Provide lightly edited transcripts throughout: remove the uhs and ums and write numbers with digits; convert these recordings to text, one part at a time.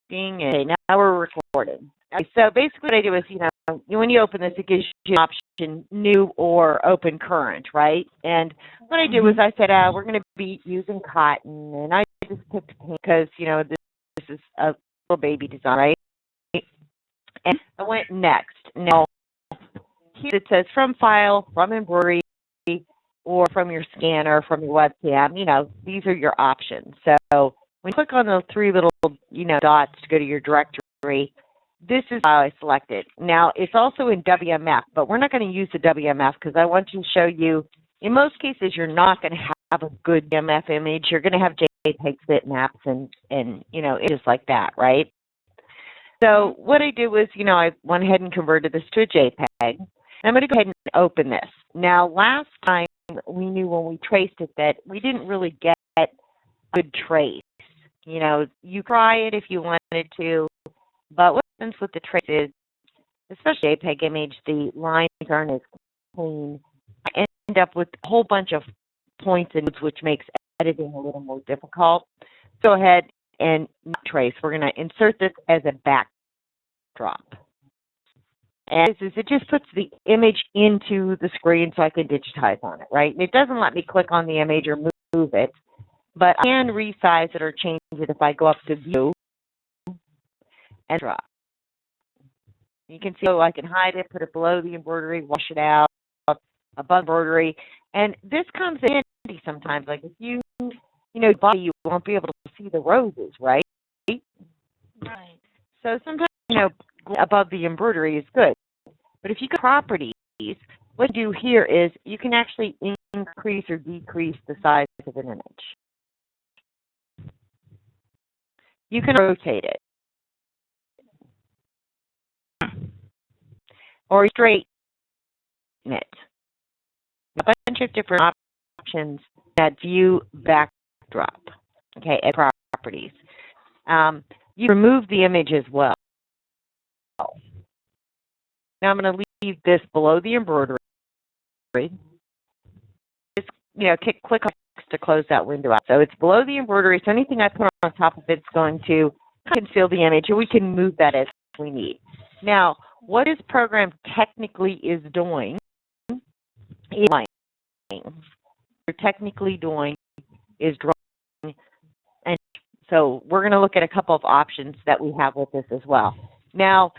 Okay, now we're recording. Okay, so basically what I do is, when you open this, it gives you an option, new or open current, right? And what I do is I said, we're going to be using cotton, and I just picked pink because, this is a little baby design, right? And I went next. Now, here it says from file, from embroidery, or from your scanner, from your webcam, these are your options. So when you click on those three little, dots to go to your directory, this is how I selected. Now, it's also in WMF, but we're not going to use the WMF because I want to show you, in most cases, you're not going to have a good WMF image. You're going to have JPEG bitmaps and images like that, right? So what I did was, I went ahead and converted this to a JPEG. I'm going to go ahead and open this. Now, last time we knew when we traced it that we didn't really get a good trace. You try it if you wanted to, but what happens with the trace is, especially JPEG image, the lines aren't as clean. I end up with a whole bunch of points and nodes, which makes editing a little more difficult. Go ahead and not trace. We're going to insert this as a backdrop. And it just puts the image into the screen so I can digitize on it, right? And it doesn't let me click on the image or move it, but I can resize it or change it if I go up to View and Drop. You can see, I can hide it, put it below the embroidery, wash it out, above embroidery. And this comes in handy sometimes. Like if you body, you won't be able to see the roses, right? Right. So sometimes, above the embroidery is good. But if you go to properties, what you do here is you can actually increase or decrease the size of an image. You can rotate it. Or straighten it. A bunch of different options that view backdrop, okay, at properties. You remove the image as well. Now I'm going to leave this below the embroidery. Just, click on to close that window out. So it's below the embroidery, so anything I put on top of it's going to conceal the image, and we can move that as we need. Now, what this program technically is doing is drawing. What you're technically doing is drawing. And so we're going to look at a couple of options that we have with this as well. Now,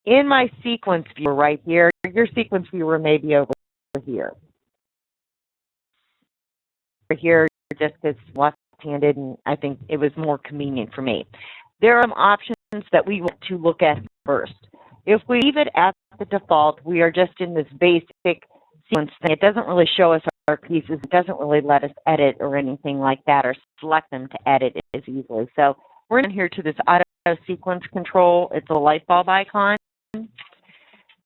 in my sequence viewer right here, your sequence viewer may be over here. Over here, just because left-handed, and I think it was more convenient for me. There are some options that we want to look at first. If we leave it at the default, we are just in this basic sequence thing. It doesn't really show us our pieces. It doesn't really let us edit or anything like that or select them to edit as easily. So we're in here to this auto sequence control. It's a light bulb icon.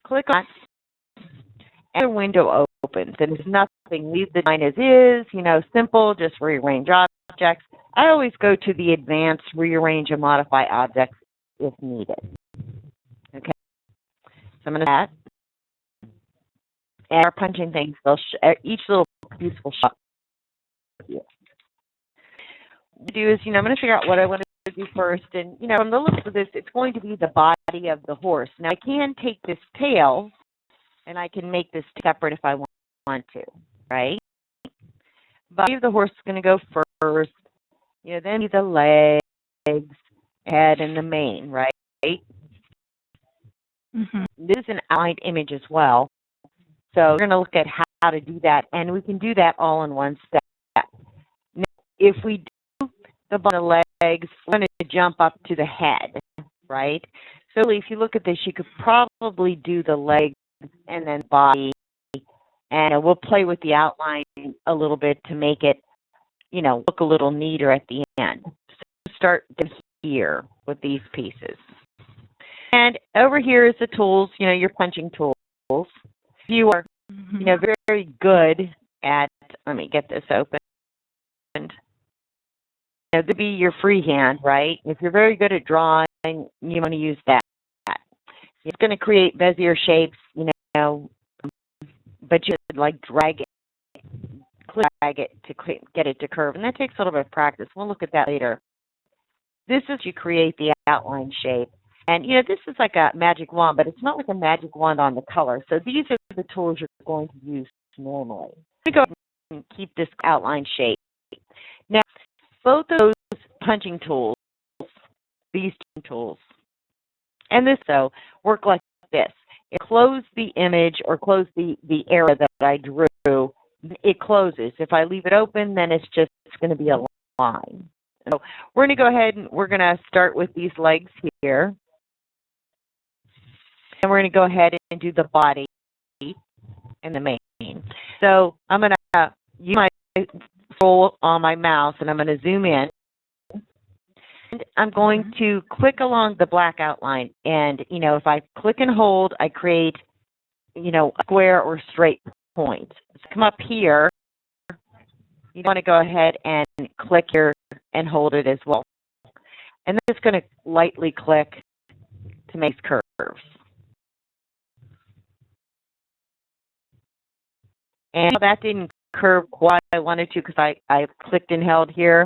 Click on it, and the window opens. And it's nothing. Leave the design as is, simple, just rearrange objects. I always go to the advanced rearrange and modify objects if needed. Okay. So I'm going to do that. And our punching things, each little piece will show up. What I do is, I'm going to figure out what I want to do first. And, from the look of this, it's going to be the body of the horse. Now, I can take this tail, and I can make this separate if I want to, right? Body of the horse is going to go first. Then the legs, head, and the mane, right? This is an outlined image as well. So we're going to look at how to do that, and we can do that all in one step. Now, if we do the body of the legs, we're going to jump up to the head, right? So if you look at this, you could probably do the legs and then body, and we'll play with the outline a little bit to make it, look a little neater at the end. So start here with these pieces. And over here is the tools, your punching tools. If you are, very good at, let me get this open. This would be your freehand, right? If you're very good at drawing, you want to use that. It's going to create Bezier shapes, but you would drag it to get it to curve, and that takes a little bit of practice. We'll look at that later. this is you create the outline shape. And, this is like a magic wand, but it's not like a magic wand on the color. So these are the tools you're going to use normally. I'm going to go ahead and keep this outline shape. Now, both of those punching tools, these two tools, and this, though, work like this. It closes the image or close the area that I drew. It closes. If I leave it open, then it's going to be a line. So we're going to go ahead and we're going to start with these legs here. And we're going to go ahead and do the body and the mane. So I'm going to use my control on my mouse and I'm going to zoom in. And I'm going to click along the black outline. And, if I click and hold, I create, a square or straight point. So come up here. You want to go ahead and click here and hold it as well. And then it's going to lightly click to make curves. And that didn't curve quite I wanted to because I clicked and held here.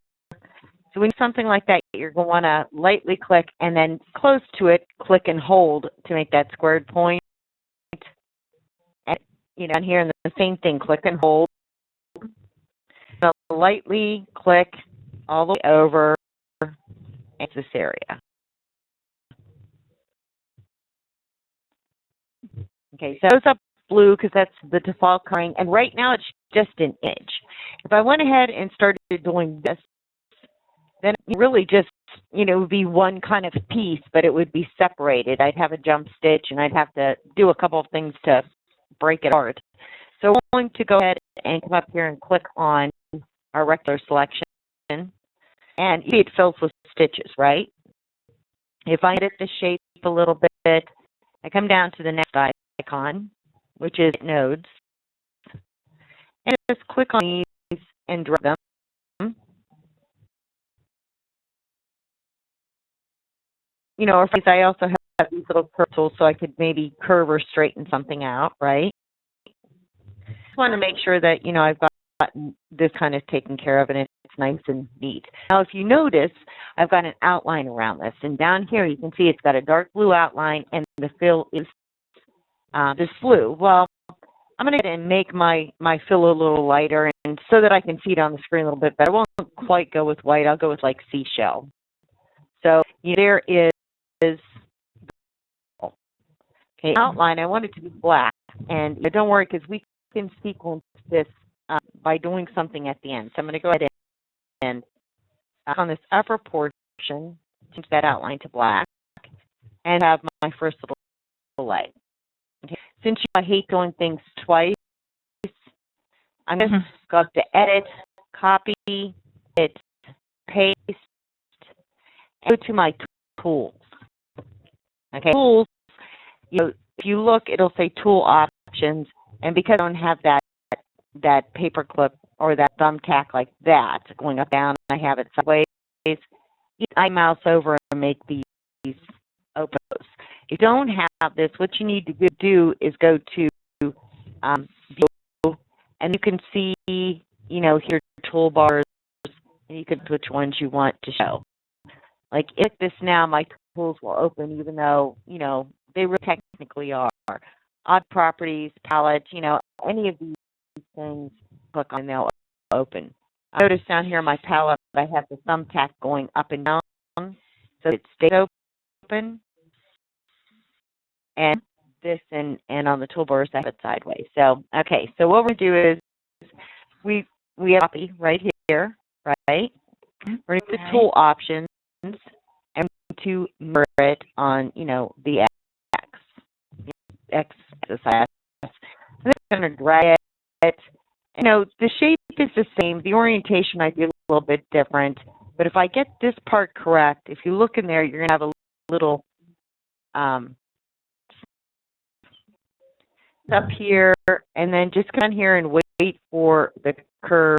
So when something like that, you're going to want to lightly click and then close to it, click and hold to make that squared point. And, down here, and the same thing, click and hold. So lightly click all the way over this area. Okay, so it's up blue because that's the default coloring, and right now it's just an image. If I went ahead and started doing this, then it really just, it would be one kind of piece, but it would be separated. I'd have a jump stitch, and I'd have to do a couple of things to break it apart. So I'm going to go ahead and come up here and click on our rectangular selection, and you see it fills with stitches, right? If I edit the shape a little bit, I come down to the next icon, which is nodes, and just click on these and drag them. Or I also have these little curve tools so I could maybe curve or straighten something out, right? Just want to make sure that, I've got this kind of taken care of and it's nice and neat. Now, if you notice, I've got an outline around this. And down here, you can see it's got a dark blue outline and the fill is this blue. Well, I'm going to go ahead and make my fill a little lighter and so that I can see it on the screen a little bit better. I won't quite go with white. I'll go with like seashell. So there is okay, outline. I want it to be black. And don't worry because we can sequence this by doing something at the end. So I'm going to go ahead and on this upper portion, change that outline to black and have my first little leg. Okay. Since I hate doing things twice, I'm going to go up to Edit, Copy, Hit, Paste, and go to my tools. Okay, tools. If you look, it'll say Tool Options, and because I don't have that paper clip or that thumbtack like that going up down, I have it sideways. I mouse over and make these open. If you don't have this, what you need to do is go to View, and you can see, here toolbars, and you can which ones you want to show. Like if this now, my tools will open, even though they really technically are. Odd properties, palette, any of these things, click on and they'll open. Notice down here on my palette, I have the thumbtack going up and down, so it stays open. And this and on the toolbars, I have it sideways. So, okay, so what we're going to do is we have copy right here, right? We're going to the tool options and to mirror it on, the X axis. I'm going to drag it. The shape is the same. The orientation might be a little bit different. But if I get this part correct, if you look in there, you're going to have a little up here, and then just come here and wait for the curve,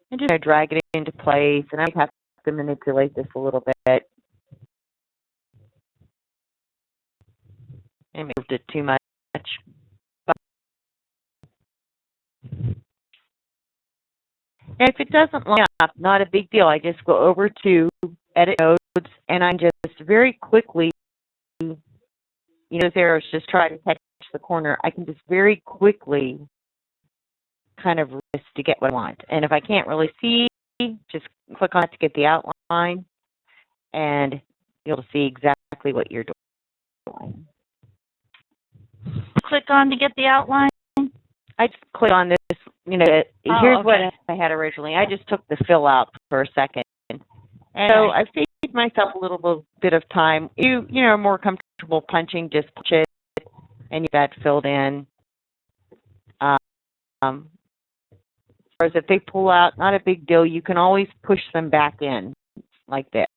and just drag it into place. And I have to manipulate this a little bit. I moved it too much. And if it doesn't line up, not a big deal. I just go over to Edit Nodes, and I just very quickly, those arrows just try to touch the corner. I can just very quickly kind of this to get what I want. And if I can't really see, just click on it to get the outline, and you'll see exactly what you're doing. Click on to get the outline. I just click on this, here's what I had originally. I just took the fill out for a second. And so I've saved myself a little bit of time. You're more comfortable punching, just punch it, and you get that filled in. Whereas if they pull out, not a big deal. You can always push them back in like this.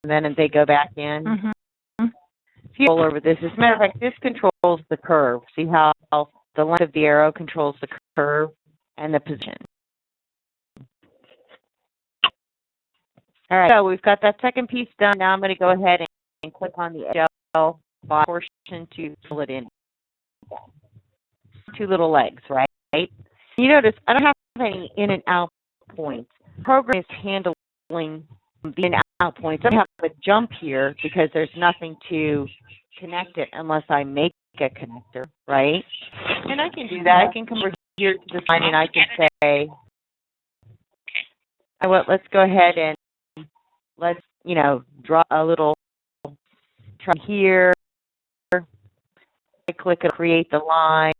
And then if they go back in, if you roll over this, as a matter of fact, this controls the curve. See how the length of the arrow controls the curve and the position. All right, so we've got that second piece done. Now I'm going to go ahead and click on the gel portion to fill it in. Two little legs, right? You notice I don't have any in and out points. The program is handling the in and out points. I don't have a jump here because there's nothing to connect it unless I make a connector, right? And I can do that. I can come over here to the line and I can say, let's go ahead and let's, draw a little try here. I click and create the line.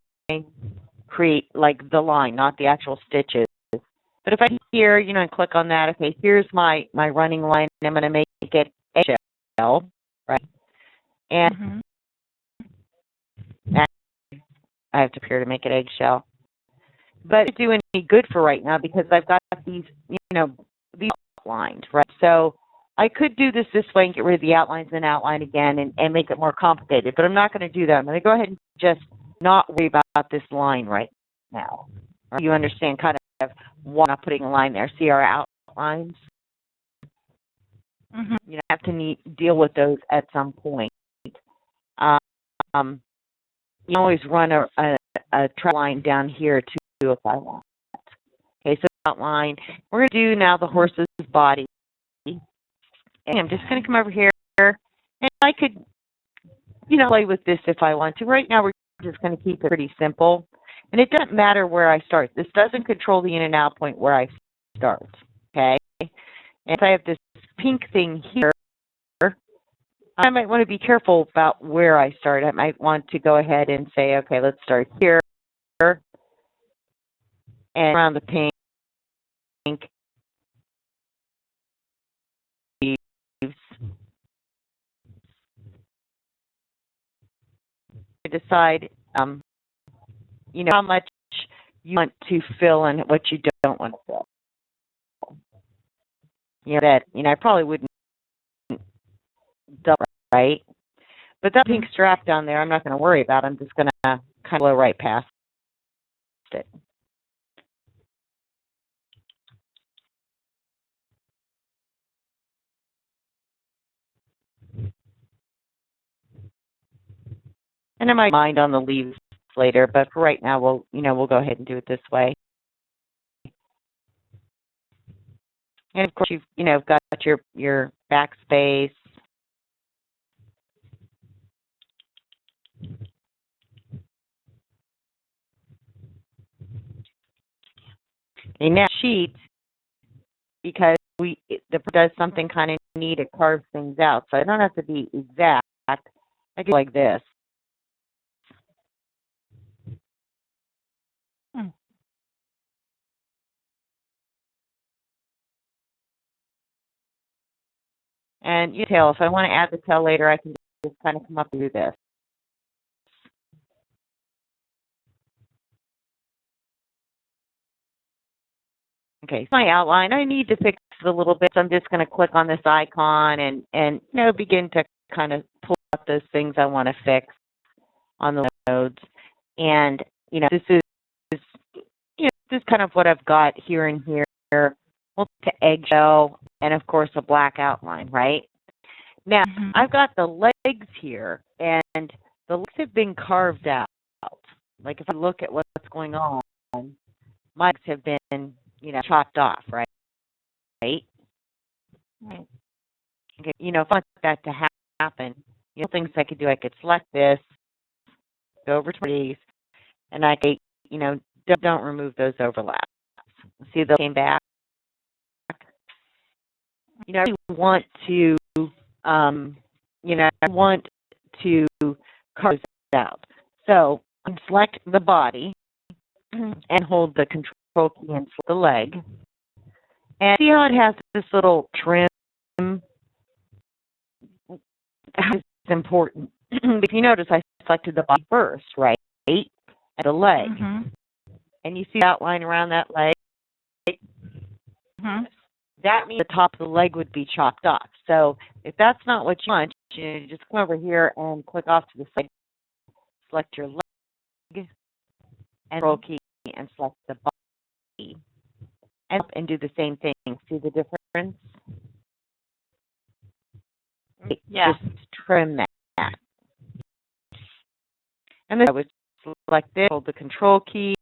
Create like the line, not the actual stitches. But if I here, and click on that, okay, here's my running line. I'm going to make it eggshell, right? And I have to appear to make it eggshell. But it's doing any good for right now because I've got these, these outlines, right? So I could do this way and get rid of the outlines and outline again and make it more complicated. But I'm not going to do that. I'm going to go ahead and just not worry about this line right now. You understand kind of why I'm not putting a line there. See our outlines? You have to deal with those at some point. You always run a track line down here too if I want. Okay, so outline. We're going to do now the horse's body. And I'm just going to come over here, and I could, play with this if I want to. Right now, we're just going to keep it pretty simple. And it doesn't matter where I start. This doesn't control the in and out point where I start. Okay? And if I have this pink thing here, I might want to be careful about where I start. I might want to go ahead and say, okay, let's start here and around the pink. Decide, how much you want to fill and what you don't want to fill. I probably wouldn't double, right? But that pink strap down there, I'm not going to worry about. I'm just going to kind of blow right past it. And I might mind on the leaves later, but for right now, we'll go ahead and do it this way. And of course, you've got your backspace. A now sheet, because the does something kind of neat. It carves things out, so I don't have to be exact. I can do like this. And tail, if I want to add the tail later, I can just kind of come up and do this. Okay, so my outline, I need to fix it a little bit, so I'm just going to click on this icon and begin to kind of pull out those things I want to fix on the nodes. And, this is kind of what I've got here and here. We'll take to eggshell and, of course, a black outline, right? Now, I've got the legs here, and the legs have been carved out. Like, if I look at what's going on, my legs have been, chopped off, right? Right. Okay, if I want that to happen, things I could do, I could select this, go over to these, and I could, don't remove those overlaps. See, they came back. I really want to, I want to carve this out. So I select the body and hold the control key and select the leg. And see how it has this little trim? That's important. If you notice, I selected the body first, right? And the leg. And you see the outline around that leg? That means the top of the leg would be chopped off. So if that's not what you want, you just come over here and click off to the side. Select your leg and control key and select the body. And do the same thing. See the difference? Yeah. Just trim that. And then I would select this, hold the control key,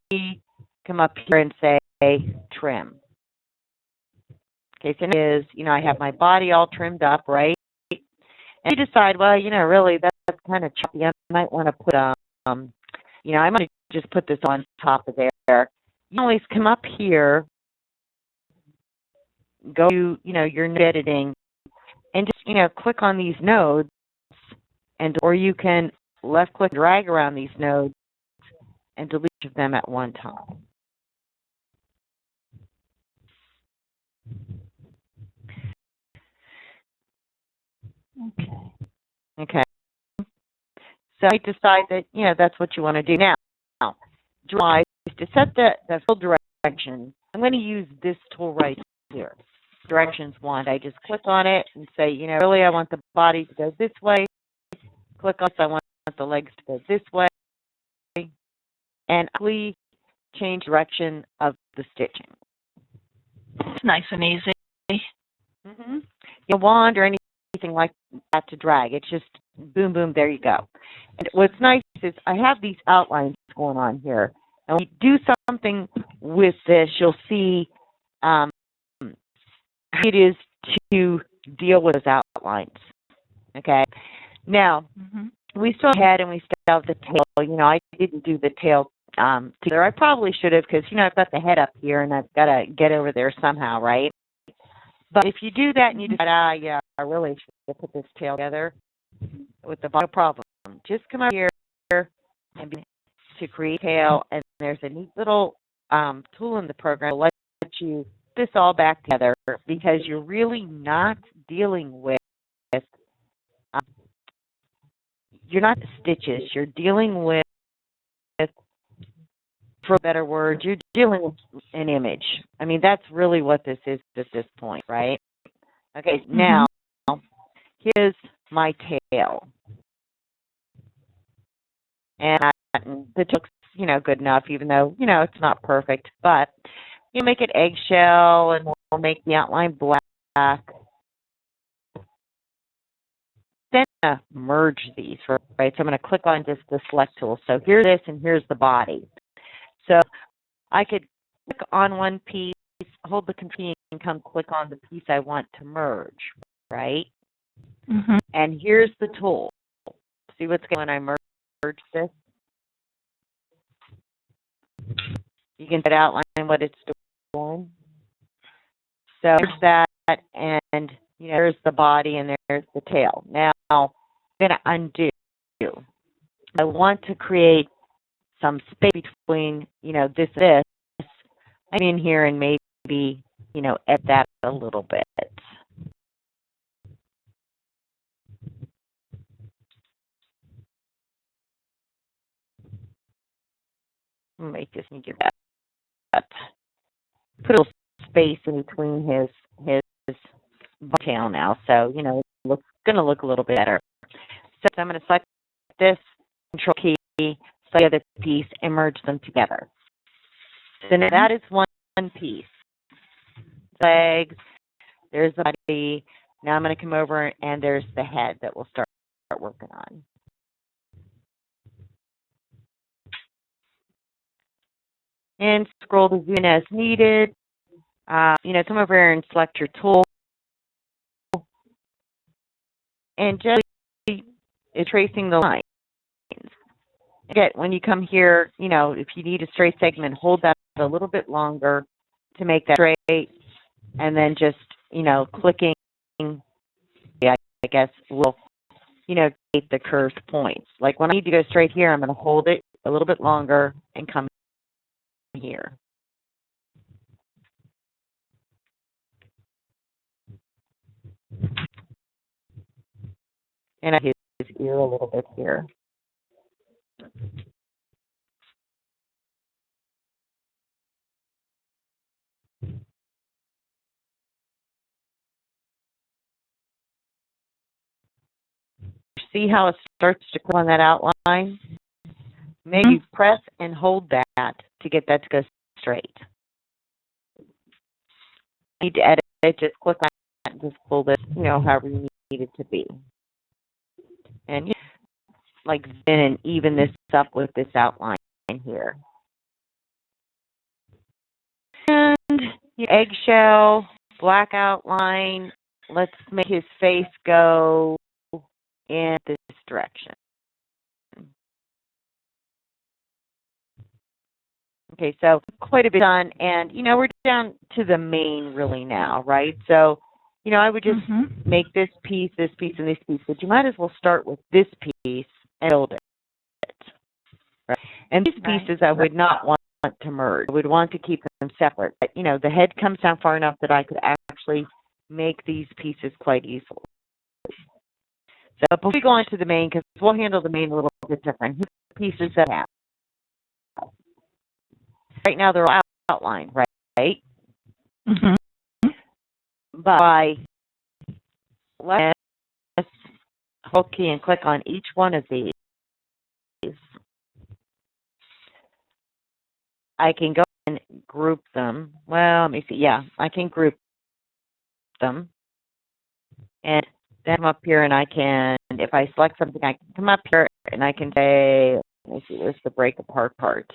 come up here and say trim. Okay, so it is, I have my body all trimmed up, right? And you decide, well, really that's kind of choppy. I might want to put, I might just put this on top of there. You always come up here, go to, your node editing, and just, click on these nodes, or you can left click, drag around these nodes, and delete each of them at one time. Okay. So I decide that, that's what you want to do. Now, drive to set the full direction. I'm going to use this tool right here. Directions wand. I just click on it and say, really I want the body to go this way. Click on this. I want the legs to go this way. And please change direction of the stitching. It's nice and easy. Your wand or anything like that to drag. It's just boom, boom, there you go. And what's nice is I have these outlines going on here. And when you do something with this, you'll see how it is to deal with those outlines. Okay? Now, we still have the head and we still have the tail. I didn't do the tail together. I probably should have because, I've got the head up here and I've got to get over there somehow, right? But if you do that and you decide, yeah, I really should put this tail together with the body, no problem. Just come up here and to create tail, and there's a neat little tool in the program that lets you put this all back together because you're really not dealing with, you're not stitches, you're dealing with, for a better word, you're dealing with an image. I mean, that's really what this is at this point, right? Okay, now, here's my tail. And it looks, good enough, even though, it's not perfect. But you make it eggshell, and we'll make the outline black. Then merge these, right? So I'm going to click on just the select tool. So here's this, and here's the body. So I could click on one piece, hold the control and come click on the piece I want to merge, right? And here's the tool. See what's going on when I merge this? You can outline what it's doing. So there's that, and there's the body, and there's the tail. Now I'm going to undo. I want to create some space between, this. I'm in here and maybe, edit that a little bit. Make this and give that. Put a little space in between his tail now, so it's going to look a little bit better. So I'm going to select this, control key, select the other piece, and merge them together. So now that is one piece. Legs, there's the body. Now I'm going to come over and there's the head that we'll start working on. and scroll to zoom in as needed. Come over here and select your tool and just tracing the lines. Again, when you come here, if you need a straight segment, hold that a little bit longer to make that straight, and then just, clicking, I guess, will, create the curved points. Like when I need to go straight here, I'm going to hold it a little bit longer and come here. And I hit his ear a little bit here. See how it starts to click on that outline? Maybe press and hold that to get that to go straight. Need to edit it, just click on that and just pull this, however you need it to be. And like then and even this up with this outline here. And eggshell, black outline. Let's make his face go in this direction. Okay, so quite a bit done, and we're down to the main really now, right? So, I would just make this piece, and this piece, but you might as well start with this piece and build it. Right? And these pieces I would not want to merge. I would want to keep them separate. But, the head comes down far enough that I could actually make these pieces quite easily. So before we go on to the main, because we'll handle the main a little bit different, here's the pieces that I have. Right now they're all outlined, right? But by let's hold key and click on each one of these, I can go and group them. Well, let me see. Yeah, I can group them. And then come up here and I can, if I select something, I can come up here and I can say, let me see, where's the break apart part?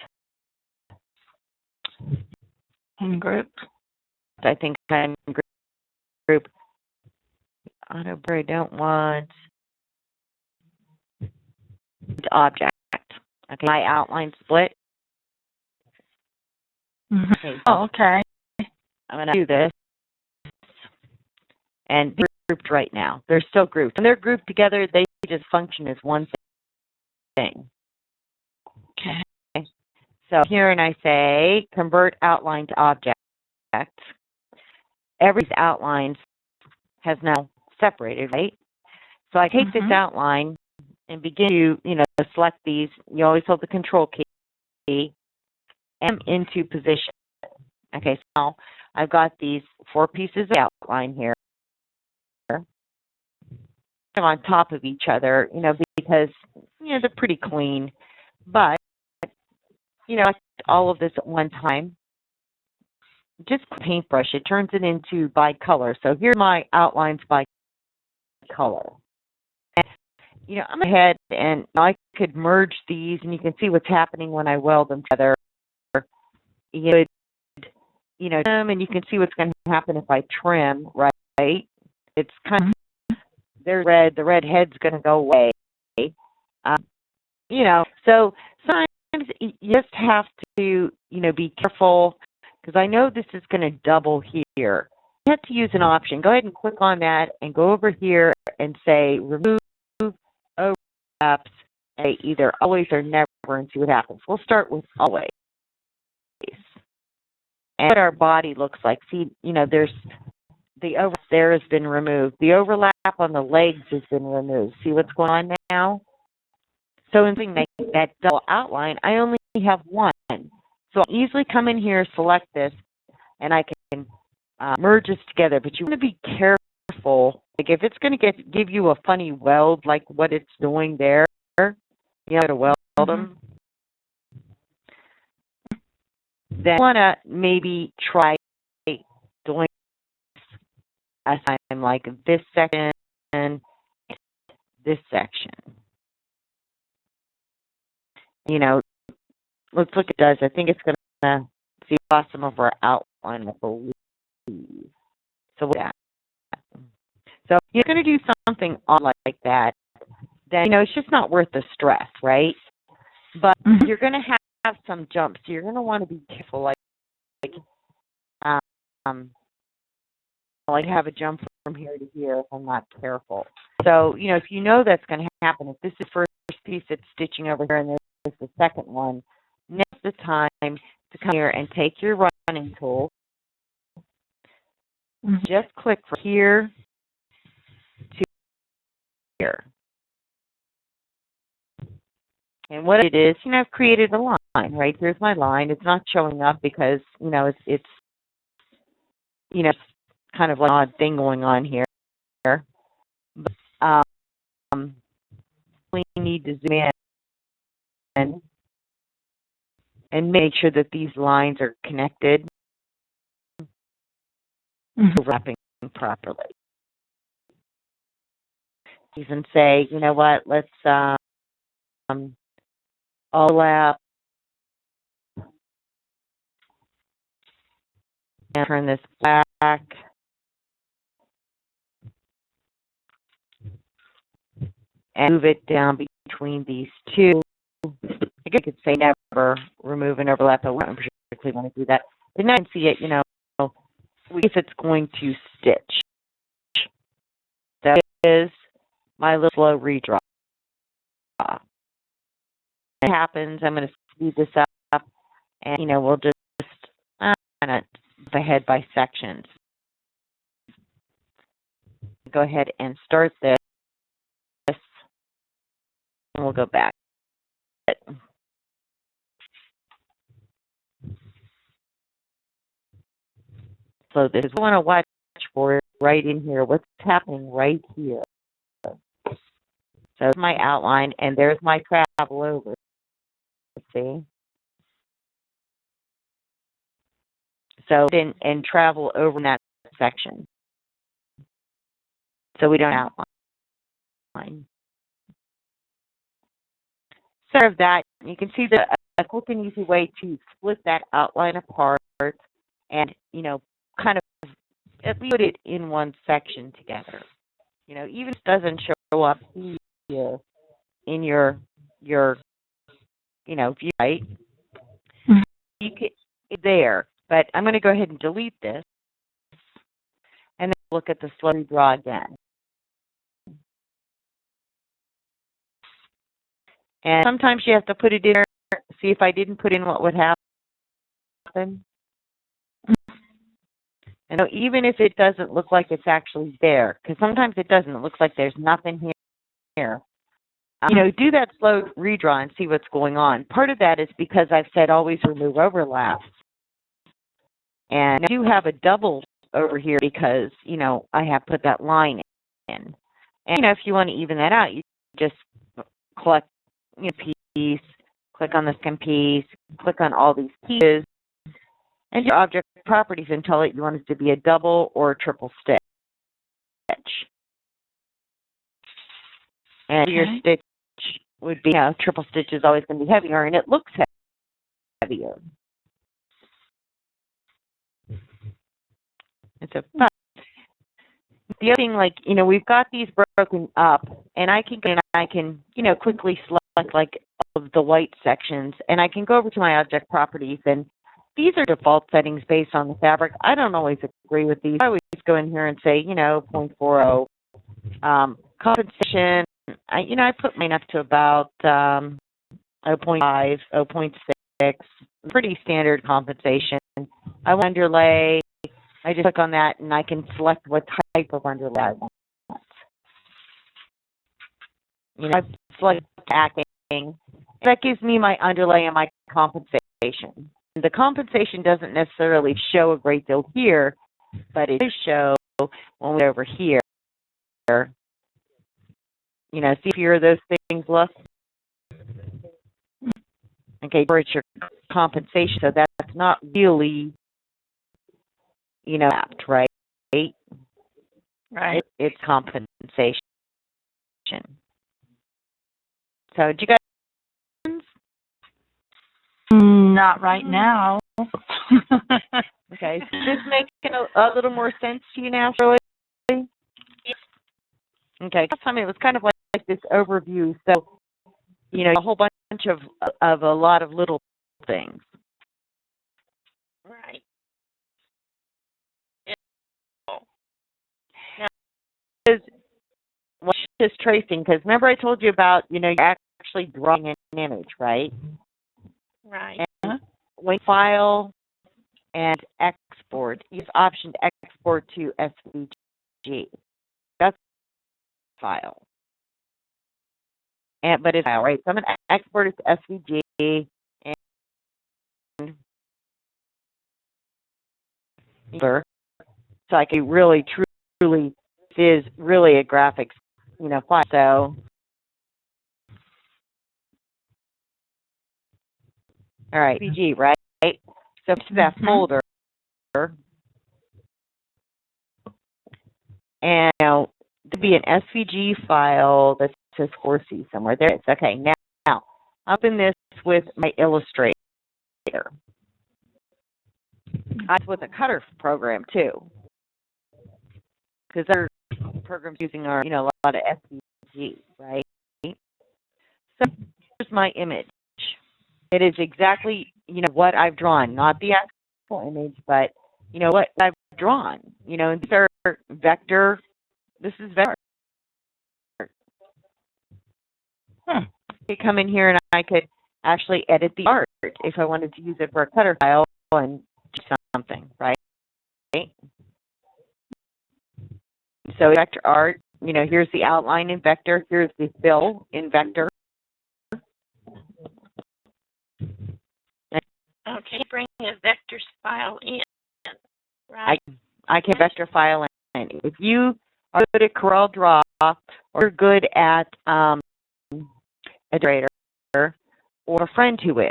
In group. I think I'm in group. I don't want object. Okay, my outline split. Okay, so okay. I'm going to do this. And they're grouped right now. They're still grouped. When they're grouped together, they just function as one thing. Okay. So here and I say, convert outline to object. Every outlines has now separated, right? So I take this outline and begin to, select these. You always hold the control key and into position. Okay, so now I've got these 4 pieces of outline here. On top of each other, because, they're pretty clean. But, all of this at one time. Just paintbrush, it turns it into by color. So here are my outlines by color. And, I'm ahead and I could merge these and you can see what's happening when I weld them together. You could, and you can see what's going to happen if I trim, right? It's kind of, there's red, the red head's going to go away. So sometimes you just have to, be careful. Because I know this is going to double here. You have to use an option. Go ahead and click on that and go over here and say remove overlaps, either always or never, and see what happens. We'll start with always. And what our body looks like. See, there's the overlap there has been removed. The overlap on the legs has been removed. See what's going on now? So in that double outline, I only have one. So I'll easily come in here, select this, and I can merge this together. But you want to be careful. Like if it's going to give you a funny weld, like what it's doing there, to weld them, then you want to maybe try doing a time like this section and this section. Let's look at it does. I think it's going to See, we lost some of our outline, I believe. So with that. So you're going to do something like that, then, it's just not worth the stress, right? But you're going to have some jumps. So you're going to want to be careful, like have a jump from here to here if I'm not careful. So, if you know that's going to happen, if this is the first piece that's stitching over here and there's the second one, now's the time to come here and take your running tool. Just click from here to here. And what it is, I've created a line, right? Here's my line. It's not showing up because, it's kind of like an odd thing going on here. But we need to zoom in and make sure that these lines are connected, overlapping properly. Even say, you know what, let's overlap and turn this black. And move it down between these two. I guess I could say never remove and overlap, but we don't particularly want to do that. But now you can see it, if it's going to stitch. That is my little slow redraw. When it happens, I'm going to speed this up, and, we'll just kind of jump ahead by sections. Go ahead and start this. And we'll go back. So this is what I want to watch for right in here. What's happening right here? So there's my outline, and there's my travel over. See? So and travel over in that section. So we don't outline. So of that, you can see a quick and easy way to split that outline apart and, kind of at least put it in one section together. Even if it doesn't show up here in your view, right? You can, it's there. But I'm going to go ahead and delete this and then look at the slow redraw again. And sometimes you have to put it in there, see if I didn't put in what would happen. And even if it doesn't look like it's actually there, because sometimes it doesn't, it looks like there's nothing here. Do that slow redraw and see what's going on. Part of that is because I've said always remove overlaps. And I do have a double over here because, I have put that line in. And, if you want to even that out, you just click piece, click on the second piece, click on all these pieces, and your object properties and tell it you want it to be a double or a triple stitch. And your stitch would be, triple stitch is always going to be heavier, and it looks heavier. It's a fun. The other thing, we've got these broken up, and I can quickly select of the white sections, and I can go over to my object properties, and these are default settings based on the fabric. I don't always agree with these. I always go in here and say, 0.40. Compensation, I put mine up to about 0.5, 0.6. Pretty standard compensation. I want underlay. I just click on that, and I can select what type of underlay I want. I select backing. That gives me my underlay and my compensation. The compensation doesn't necessarily show a great deal here, but it does show when we're over here. See here those things look. Okay, for it's your compensation, so that's not really, apt, right? Right. It's compensation. So, do you guys? Not right now. Okay, so is this making a little more sense to you now, Shirley? Okay, last time it was kind of like this overview, so, a whole bunch of a lot of little things. Right. Now, just tracing, because remember I told you about, you're actually drawing an image, right? Right. And when you file and export, you have option to export to SVG. That's file. But it's file, right? So I'm going to export it to SVG, and so I can really, truly, this is really a graphics, file. So, all right, SVG, right? So to that folder, and now there'll be an SVG file that says horsey somewhere. There it is. Okay, now open this with my Illustrator. It's with a cutter program too, because other programs using are a lot of SVG, right? So here's my image. It is exactly what I've drawn, not the actual image, but what I've drawn. These are vector. This is vector. I could come in here and I could actually edit the art if I wanted to use it for a cutter file and do something, right? So vector art, here's the outline in vector, here's the fill in vector. Okay, bring a vector file in, right? I can vector file in. If you are good at Corel Draw or good at Illustrator, or a friend who is,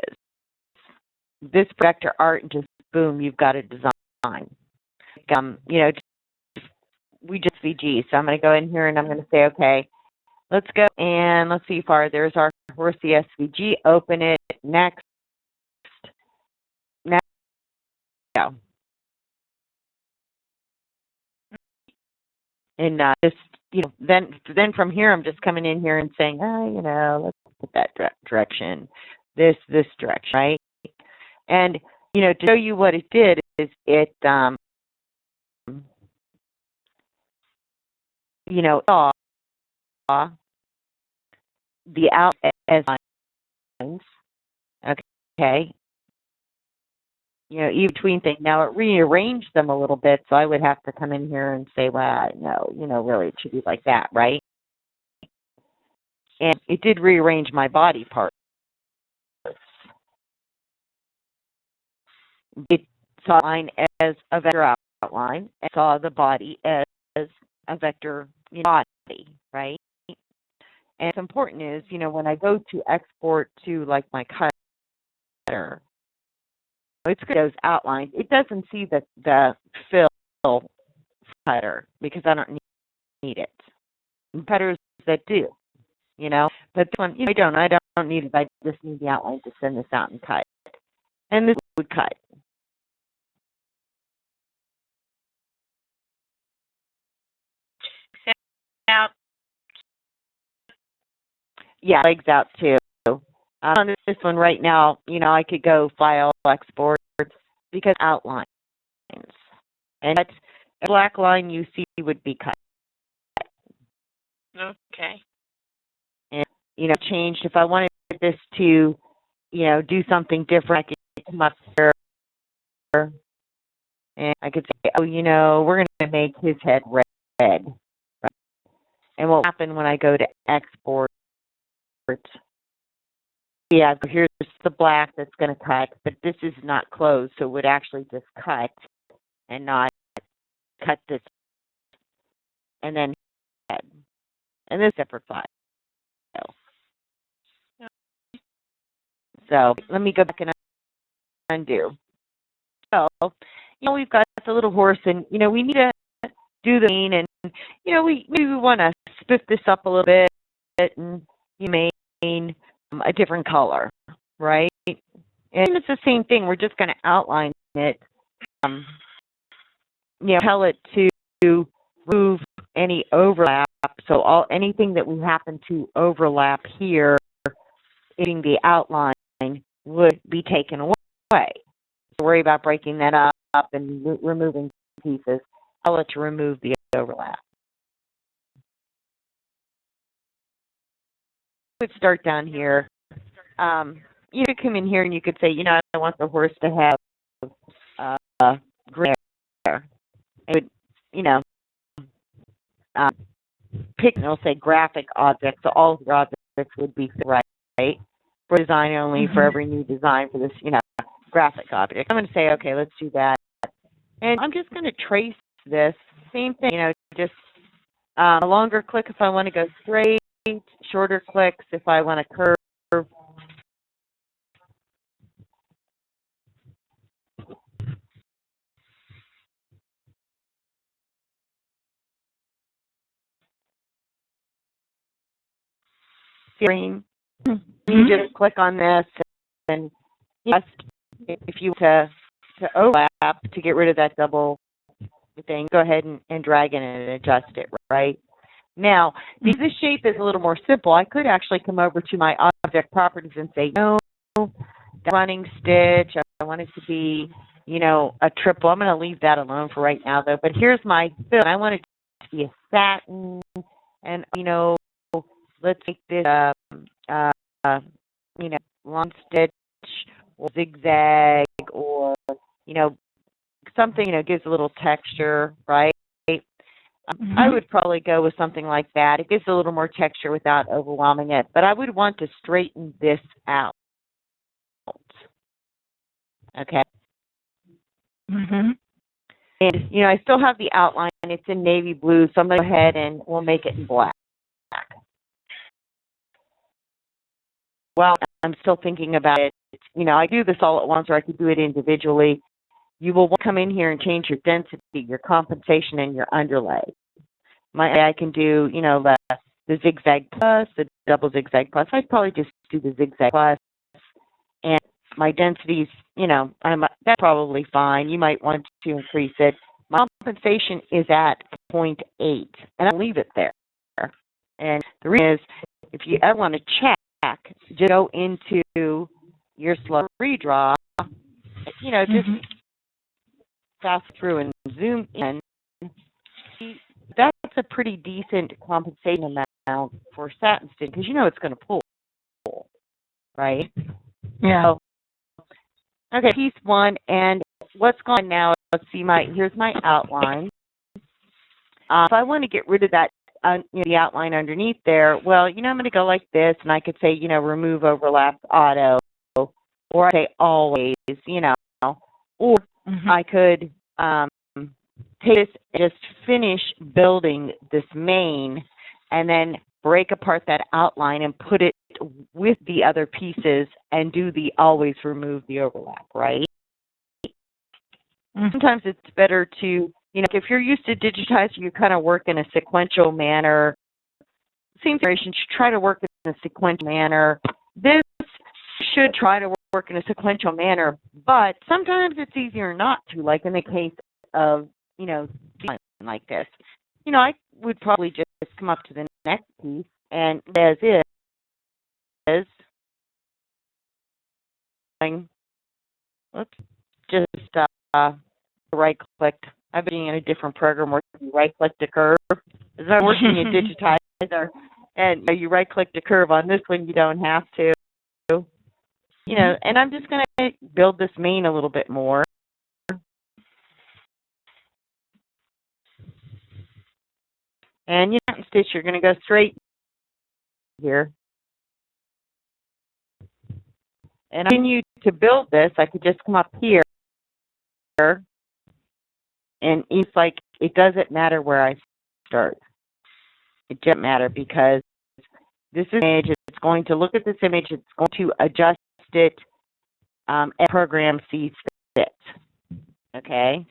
this vector art, and just boom, you've got a design. We just VG, so I'm going to go in here and I'm going to say, okay, let's go and let's see far. There's our horsey SVG. Open it. Next. Now, go. And just then from here, I'm just coming in here and saying, let's put that direction, this direction, right? And to show you what it did is it saw the out as lines. Okay. Even between things. Now it rearranged them a little bit, so I would have to come in here and say, well, no, really it should be like that, right? And it did rearrange my body parts. It saw the line as a vector outline, and saw the body as a vector body, right? And what's important is, when I go to export to like my cutter, it's those outlines. It doesn't see the fill cutter because I don't need it. Cutters that do, but this one I don't need it. I just need the outline to send this out and cut. And this would cut. Out. Yeah, legs out too. On this one right now, I could go file, export, because outlines. And that's a black line you see would be cut. Okay. And, changed. If I wanted this to, do something different, I could come up here and I could say, we're going to make his head red. Right? And what will happen when I go to export? Yeah, here's the black that's going to cut, but this is not closed, so it would actually just cut and not cut this and then head. And this is a separate file. So let me go back and undo. So, we've got the little horse, and, we need to do the mane, and, we want to spiff this up a little bit, and you mane a different color, right? And it's the same thing. We're just going to outline it, tell it to remove any overlap. So anything that we happen to overlap here in the outline would be taken away. Don't worry about breaking that up and removing pieces. Tell it to remove the overlap. I would start down here. You could come in here and you could say, I want the horse to have green hair. It would, pick, and it'll say graphic objects. So all of your objects would be right for design only for every new design for this, graphic object. I'm going to say, okay, let's do that. And I'm just going to trace this. Same thing, just a longer click if I want to go straight, shorter clicks if I want to curve. Screen. You just click on this, and just if you want to overlap to get rid of that double thing, go ahead and drag it and adjust it. Right now, because this shape is a little more simple, I could actually come over to my object properties and say, no, the running stitch, I want it to be, a triple. I'm going to leave that alone for right now, though. But here's my fill. I want it to be a satin, and let's make this long stitch or zigzag or something gives a little texture, right? I would probably go with something like that. It gives a little more texture without overwhelming it, but I would want to straighten this out. Okay. And I still have the outline. It's in navy blue, so I'm going to go ahead and we'll make it in black. Well, I'm still thinking about it. I do this all at once, or I could do it individually. You will come in here and change your density, your compensation, and your underlay. I can do, the zigzag plus, the double zigzag plus. I'd probably just do the zigzag plus. And my densities, that's probably fine. You might want to increase it. My compensation is at 0.8, and I'll leave it there. And the reason is, if you ever want to check, just go into your slow redraw, just fast through and zoom in. That's a pretty decent compensation amount for satin stitch because it's going to pull, right? Yeah. So, okay, piece one, and what's going on now? Let's see here's my outline. If I want to get rid of that, the outline underneath there, well, I'm going to go like this, and I could say, remove overlap auto, or I say always, or I could take this and just finish building this main and then break apart that outline and put it with the other pieces and do the always remove the overlap, right? Sometimes it's better to, if you're used to digitizing, you kind of work in a sequential manner. Same situation, should try to work in a sequential manner. This should try to work in a sequential manner, but sometimes it's easier not to, like in the case of, like this. I would probably just come up to the next piece and as is, just right click. I've been in a different program where you right click the curve. It's not working in digitizer, and you right click the curve. On this one, you don't have to. And I'm just going to build this main a little bit more. And satin stitch, you're going to go straight here. And I continue to build this. I could just come up here, and it's like it doesn't matter where I start. It doesn't matter because this is an image. It's going to look at this image. It's going to adjust it as program sees fit. Okay.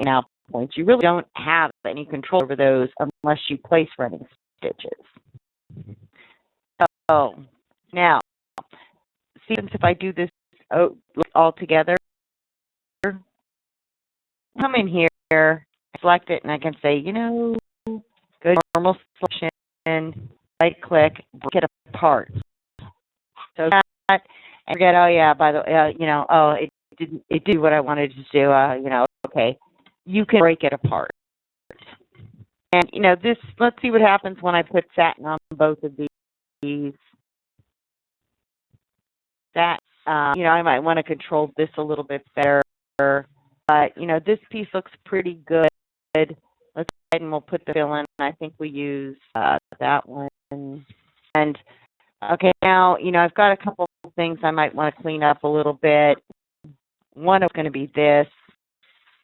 Now points. You really don't have any control over those unless you place running stitches. now, see if I do this all together, come in here, select it, and I can say, go to normal selection, right click, break it apart. So that, and forget, oh yeah, by the way, it did what I wanted to do, okay. You can break it apart. And, let's see what happens when I put satin on both of these. That, I might want to control this a little bit better. But, this piece looks pretty good. Let's go ahead and we'll put the fill in. I think we use that one. And, okay, now, I've got a couple of things I might want to clean up a little bit. One is going to be this.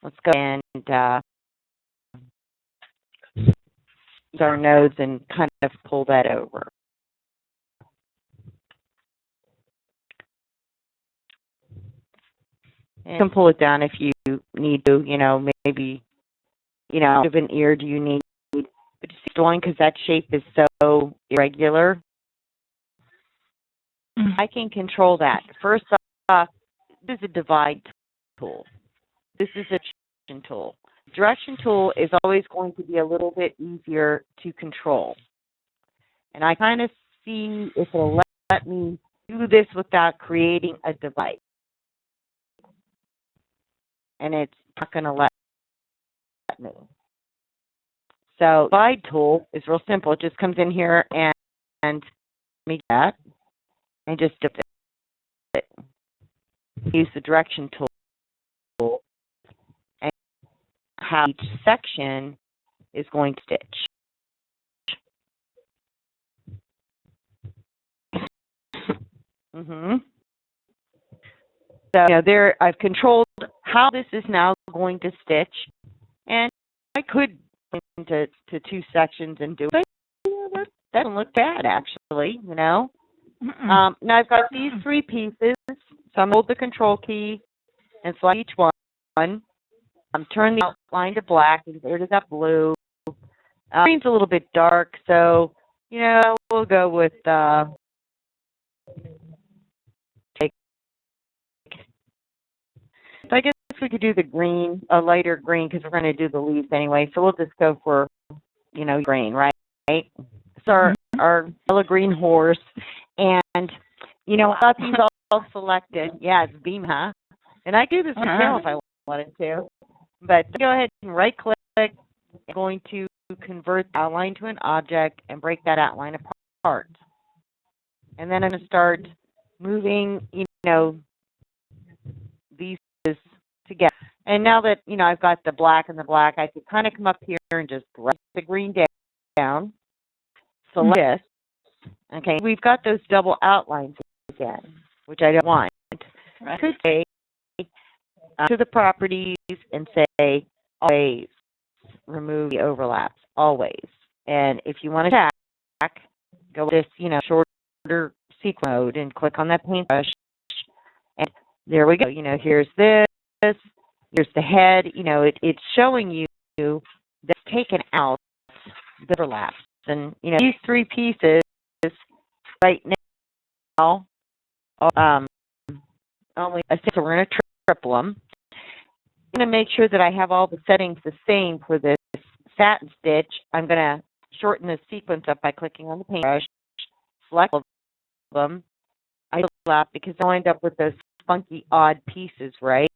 Let's go and use our nose and kind of pull that over. And you can pull it down if you need to, maybe, of an ear do you need. But you see going because that shape is so irregular. I can control that. First off, this is a divide tool. This is a direction tool. Direction tool is always going to be a little bit easier to control. And I kind of see if it'll let me do this without creating a divide. And it's not going to let me. So divide tool is real simple. It just comes in here and make that and just dip it. Use the direction tool and how each section is going to stitch. So there I've controlled how this is now going to stitch, and I could into two sections and do it. That doesn't look bad actually, Now I've got these three pieces, so I'm going to hold the control key and select each one. Turn the outline to black and get rid of that blue. Green's a little bit dark, so we'll go with I guess we could do the green, a lighter green, because we're going to do the leaves anyway. So we'll just go for, green, right? So our yellow green horse. And, I got these all selected. Yeah, it's beam, huh? And I do this with tail if I wanted to. But go ahead and right-click. I'm going to convert the outline to an object and break that outline apart. And then I'm going to start moving, these together. And now that, I've got the black and the black, I could kind of come up here and just drag the green down. Select this. Okay, we've got those double outlines again, which I don't want. I could say to the properties and say always remove the overlaps, always. And if you want to check, go with this, shorter sequence mode and click on that paintbrush. And there we go. Here's this. Here's the head. It's showing you that's taken out the overlaps. And, these three pieces right now, only, so we're going to triple them. I'm going to make sure that I have all the settings the same for this satin stitch. I'm going to shorten the sequence up by clicking on the paintbrush, select all of them. I overlap because I'll end up with those funky, odd pieces, right?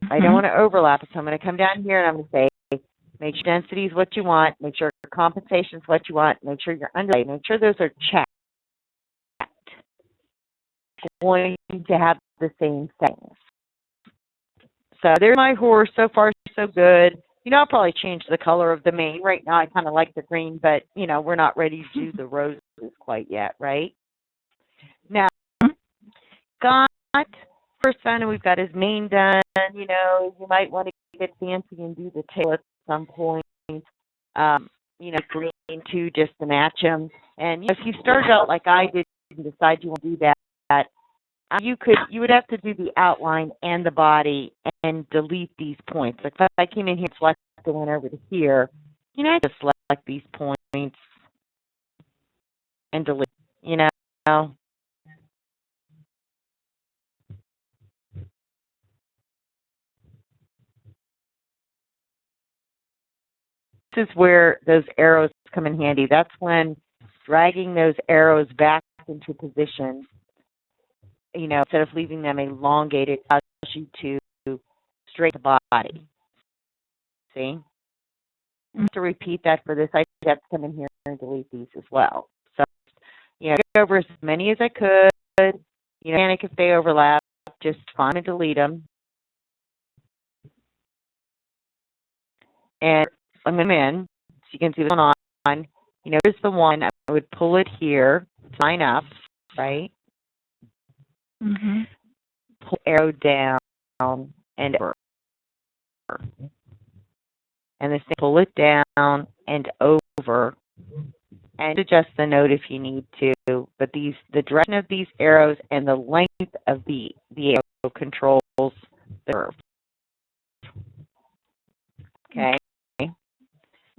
I don't want to overlap it, so I'm going to come down here and I'm going to say, make sure density is what you want, make sure compensation is what you want, make sure your underlay, make sure those are checked. Going to have the same things. So there's my horse. So far, so good. I'll probably change the color of the mane. Right now, I kind of like the green, but, we're not ready to do the roses quite yet, right? Now, got first one, we've got his mane done. You might want to get fancy and do the tail at some point. Green too, just to match him. And if you started out like I did and decide you want to do that, you would have to do the outline and the body and delete these points. Like if I came in here and selected one over to here, I just select these points and delete. you know, this is where those arrows come in handy. That's when dragging those arrows back into position, instead of leaving them elongated, allows you to straighten the body. See? To repeat that for this, I have to come in here and delete these as well. So, get over as many as I could. Panic if they overlap, just find and delete them. And I'm going to in, so you can see what's going on. Here's the one. I would pull it here, line up, right? Mm-hmm. Pull arrow down and over. And the same, pull it down and over, and adjust the node if you need to. But the direction of these arrows and the length of the arrow controls the curve. Okay.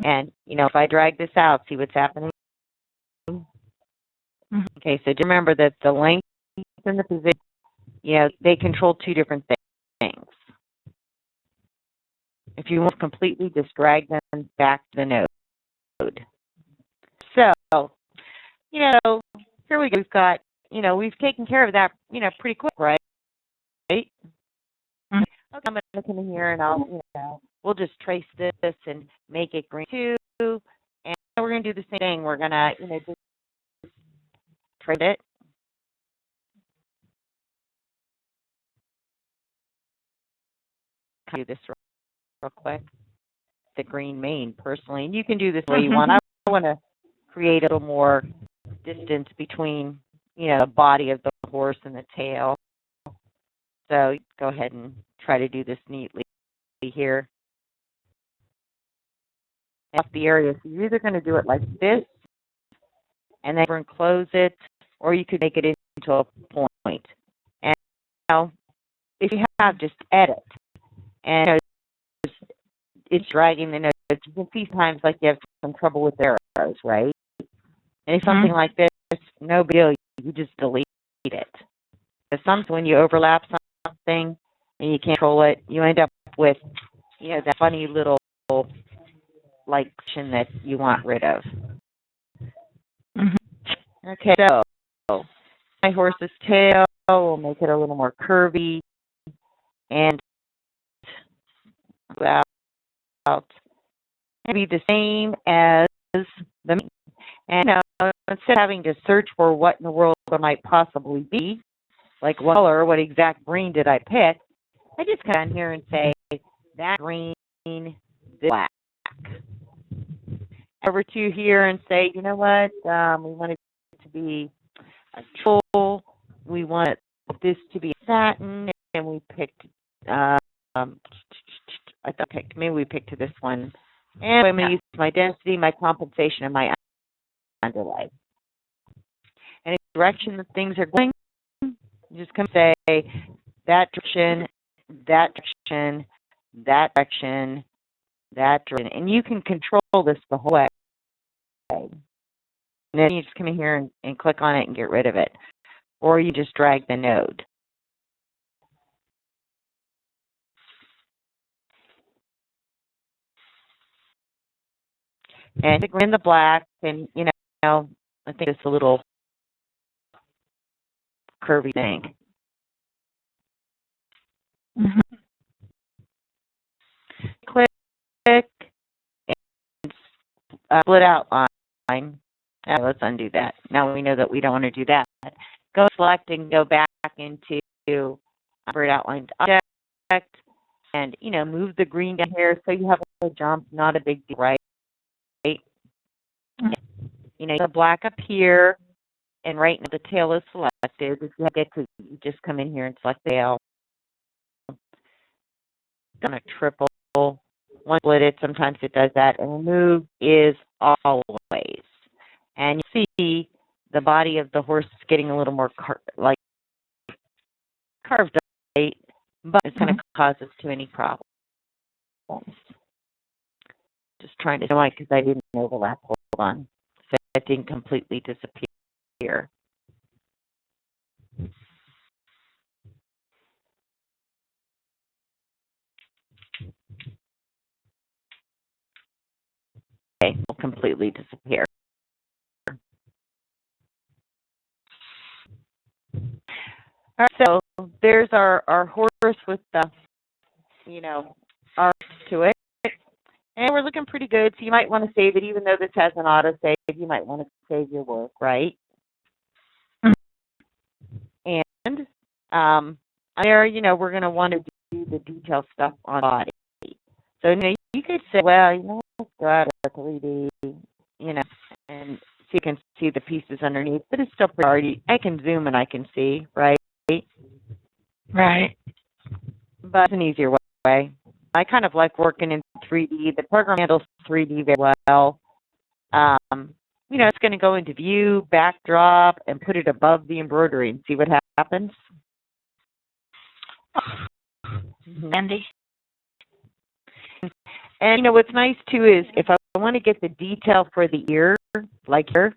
And if I drag this out, see what's happening. Okay, so just remember that the length and the position, they control two different things. If you want to completely just drag them back to the node. So, here we go. We've got, we've taken care of that, pretty quick, right? Okay, I'm going to come in here and I'll, we'll just trace this and make it green too. And we're going to do the same thing. We're going to, just trace it. Do this real quick. The green mane, personally. And you can do this the way you want. I want to create a little more distance between, the body of the horse and the tail. So go ahead and try to do this neatly here. Off the area. So you're either going to do it like this, and then close it, or you could make it into a point. And now, if you have, just edit. And it's dragging the node. You can see times like you have some trouble with arrows, right? And if something like this, no big deal. You just delete it. Because sometimes when you overlap something and you can't control it, you end up with, that funny little section that you want rid of. Okay, so my horse's tail, we'll make it a little more curvy and out. Be the same as the, and instead of having to search for what in the world there might possibly be, like what color, what exact green did I pick, I just come down here and say that green, this black. Over to here and say, you know what, we want it to be a troll, we want this to be satin, and we picked, maybe we picked this one. And I'm going to use my density, my compensation, and my underlay. And in the direction that things are going, you just come say that direction, that direction, that direction, that direction. And you can control this the whole way. And then you just come in here and click on it and get rid of it. Or you just drag the node. And we're in the black, and, I think it's a little curvy thing. Click and split outline. Let's undo that. Now we know that we don't want to do that. Go select and go back into split outlined object, and move the green down here so you have a jump. Not a big deal, right? The black up here, and right now the tail is selected. If you get to, you just come in here and select the tail. I'm going to triple. One split it, sometimes it does that. And remove is always. And you see the body of the horse is getting a little more carved up, right? But it's going to cause us too many problems. Just trying to know why, because I didn't overlap. Hold on. So it didn't completely disappear. will completely disappear. All right, so there's our horse with the, arms to it. And we're looking pretty good, so you might want to save it, even though this has an autosave. You might want to save your work, right? And there, we're going to want to do the detail stuff on the body. So you could say, well, let's go out of 3D, and so you can see the pieces underneath, but it's still pretty hard. I can zoom and I can see, right? Right. But it's an easier way. I kind of like working in 3D. The program handles 3D very well. It's going to go into view, backdrop, and put it above the embroidery and see what happens. Andy. And what's nice too is if I want to get the detail for the ear, like here,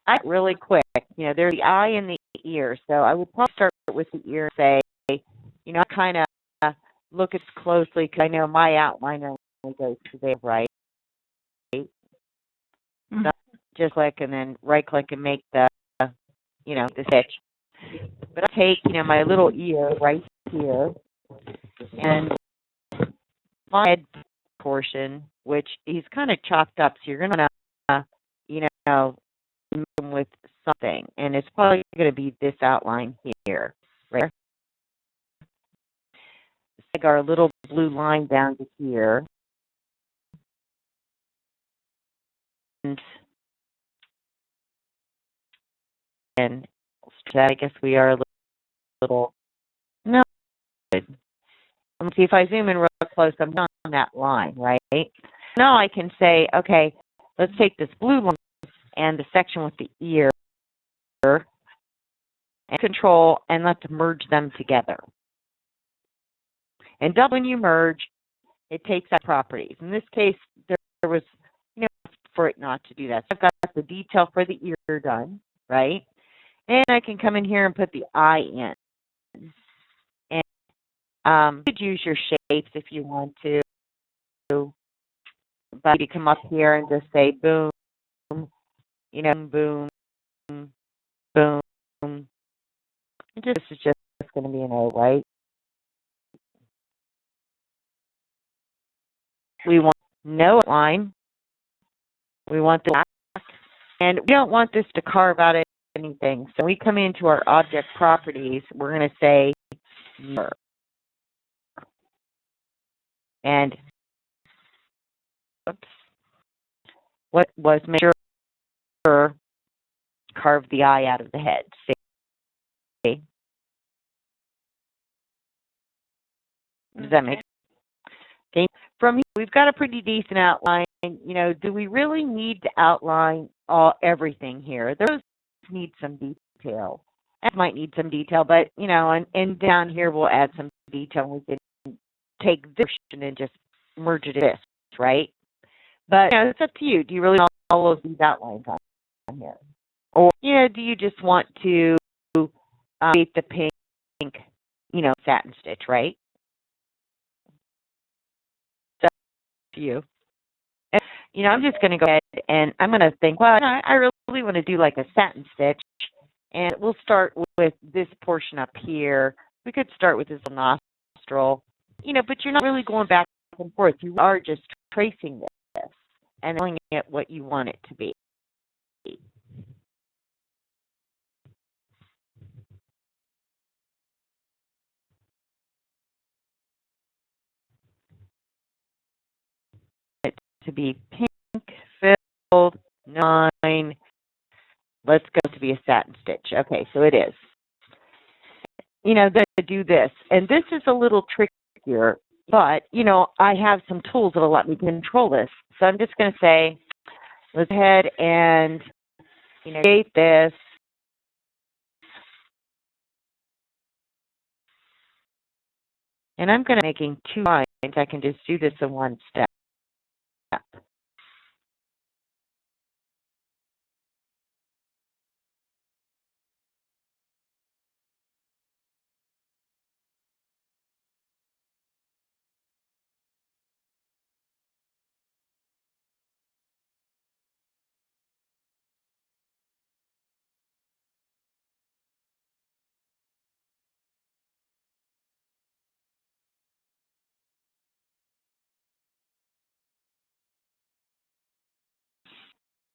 I really quick. There's the eye and the ear. So I would probably start with the ear and say, kind of look at it closely because I know my outline only goes to there, right? So just click and then right click and make the stitch. But I'll take, my little ear right here and my head portion, which he's kind of chopped up, so you're going to, move him with something. And it's probably going to be this outline here, right? Like our little blue line down to here. And I guess we are a little, no, good. Let's see if I zoom in real close, I'm not on that line, right? Now I can say, okay, let's take this blue line and the section with the ear and control, and let's merge them together. And when you merge, it takes out properties. In this case, there was, for it not to do that. So I've got the detail for the ear done, right? And I can come in here and put the eye in. And you could use your shapes if you want to. But you come up here and just say boom, boom, boom. This is just going to be an O, right? We want no outline. We want the back. And we don't want this to carve out anything. So when we come into our object properties, we're going to say mirror. And what was make sure carve the eye out of the head. See? Does that make sense? Okay. From here, we've got a pretty decent outline. Do we really need to outline everything here? Those need some detail. That might need some detail, but and down here we'll add some detail. We can take this and just merge it in this, right? But it's up to you. Do you really want all of these outlines on here, or do you just want to create the pink, satin stitch, right? So up to you. And, I'm just going to go ahead and I'm going to think, well, I really want to do like a satin stitch, and we'll start with this portion up here. We could start with this nostril, but you're not really going back and forth. You are just tracing this and looking at what you want it to be. It to be pink, filled, 9. Let's go to be a satin stitch. Okay, so it is. Then to do this, and this is a little trickier, but I have some tools that'll let me control this. So I'm just going to say, let's go ahead and create this. And I'm going to making 2 lines. I can just do this in one step.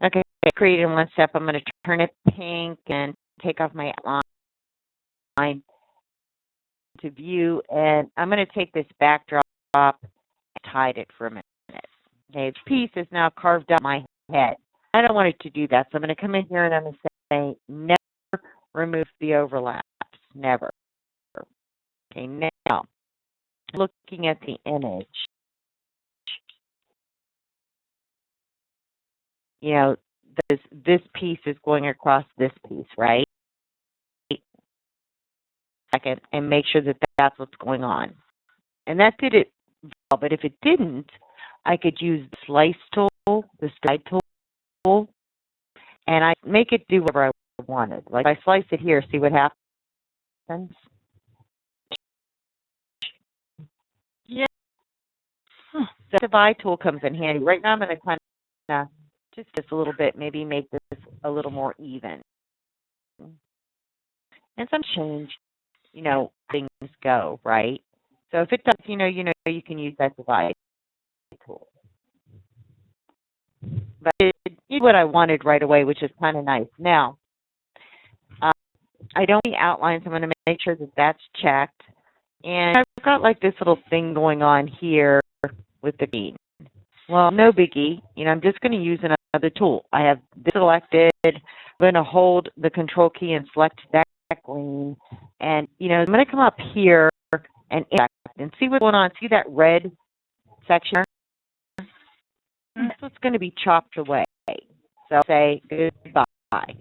Okay, create in one step. I'm going to turn it pink and take off my outline to view, and I'm going to take this backdrop and hide it for a minute. Okay, the piece is now carved up my head. I don't want it to do that, so I'm going to come in here and I'm going to say never remove the overlaps. Never. Okay, now looking at the image, you know, this piece is going across this piece, right? Second, and make sure that that's what's going on. And that did it well, but if it didn't, I could use the slice tool, the slide tool, and I make it do whatever I wanted. Like if I slice it here, see what happens? Yeah. So the divide tool comes in handy. Right now I'm going to kind of just a little bit, maybe make this a little more even. And some change, you know, things go, right? So if it does, you can use that divide tool. But it did what I wanted right away, which is kind of nice. Now, I don't need outlines. I'm going to make sure that that's checked. And I've got like this little thing going on here with the green. Well, no biggie. I'm just going to use another tool. I have this selected. I'm going to hold the control key and select that green. And, I'm going to come up here and interact and see what's going on. See that red section? That's what's going to be chopped away. So say goodbye.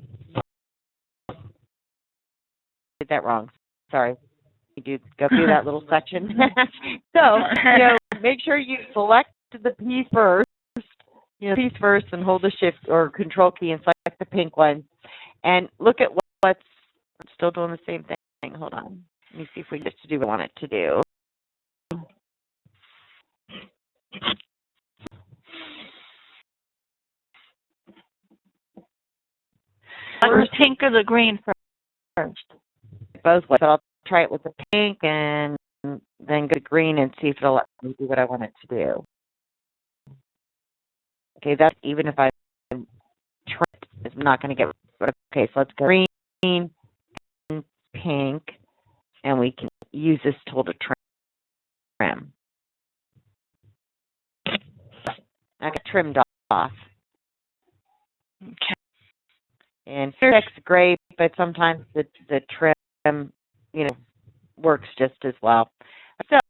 Did that wrong. Sorry. You do go through that little section. So, make sure you select the piece first. Piece first and hold the shift or control key and select the pink one. And look at what's still doing the same thing. Hold on. Let me see if we get to do what I want it to do. The pink or the green first? Both ways. So I'll try it with the pink and then go to green and see if it'll let me do what I want it to do. Okay, that's even if I trim it, it's not going to get. Okay, so let's go green and pink, and we can use this tool to trim. I got trimmed off. Okay. And that's great, but sometimes the trim, works just as well.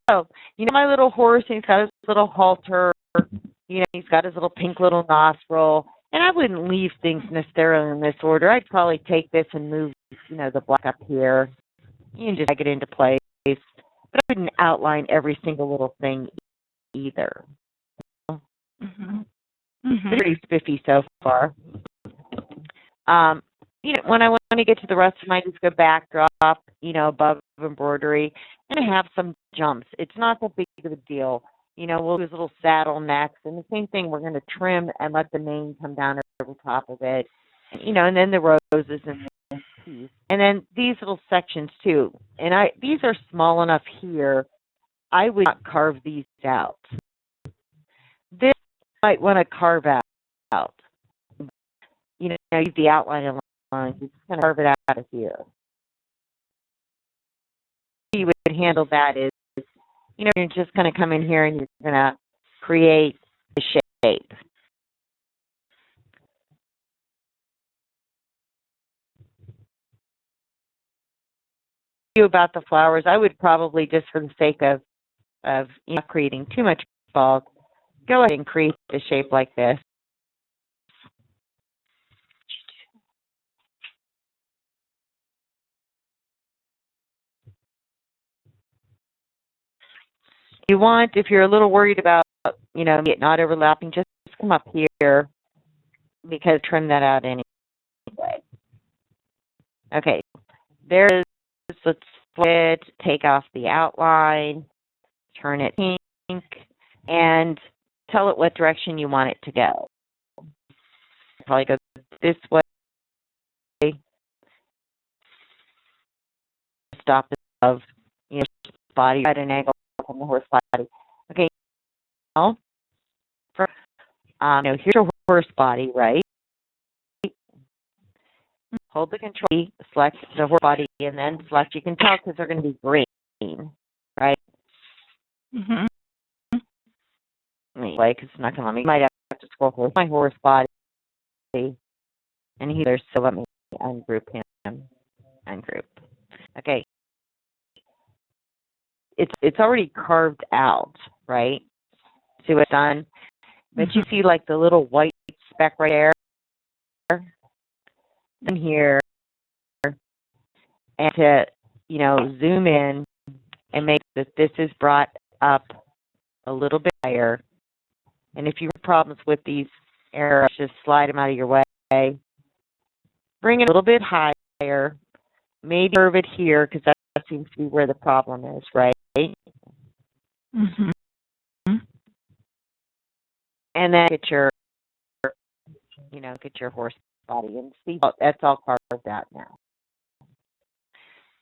So, my little horse, he's got his little halter, he's got his little pink little nostril, and I wouldn't leave things necessarily in this order. I'd probably take this and move, the black up here. You can just drag it into place, but I wouldn't outline every single little thing either. Mm-hmm. Pretty spiffy so far. When I want to get to the rest of my, just go backdrop, above embroidery, and I have some jumps. It's not that big of a deal. We'll use little saddle necks, and the same thing, we're going to trim and let the mane come down over top of it, and then the roses and the piece. And then these little sections too. And these are small enough here, I would not carve these out. This I might want to carve out. Use the outline lines. You just kind of carve it out of here. You would handle that is, you're just going to come in here and you're going to create the shape. About the flowers, I would probably, just for the sake of not creating too much bulk, go ahead and create a shape like this. You want, if you're a little worried about, it not overlapping, just come up here, because trim that out anyway. Okay, there is. Let's split, take off the outline, turn it pink, and tell it what direction you want it to go. Probably go this way. Stop of body at an angle from the horse body. Okay, now here's your horse body, right? hold the control key, select the horse body, and then select. You can tell because they're going to be green, right? Mhm. Anyway, because it's not going to let me. You might have to scroll through my horse body, and he's there, so let me ungroup him. Ungroup. Okay. It's already carved out, right? See what's done? But you see like the little white speck right there in here, and to, zoom in and make that this is brought up a little bit higher. And if you have problems with these arrows, just slide them out of your way. Bring it a little bit higher. Maybe curve it here because that seems to be where the problem is, right? Mhm. And then get your horse body and see. Oh, that's all carved out now.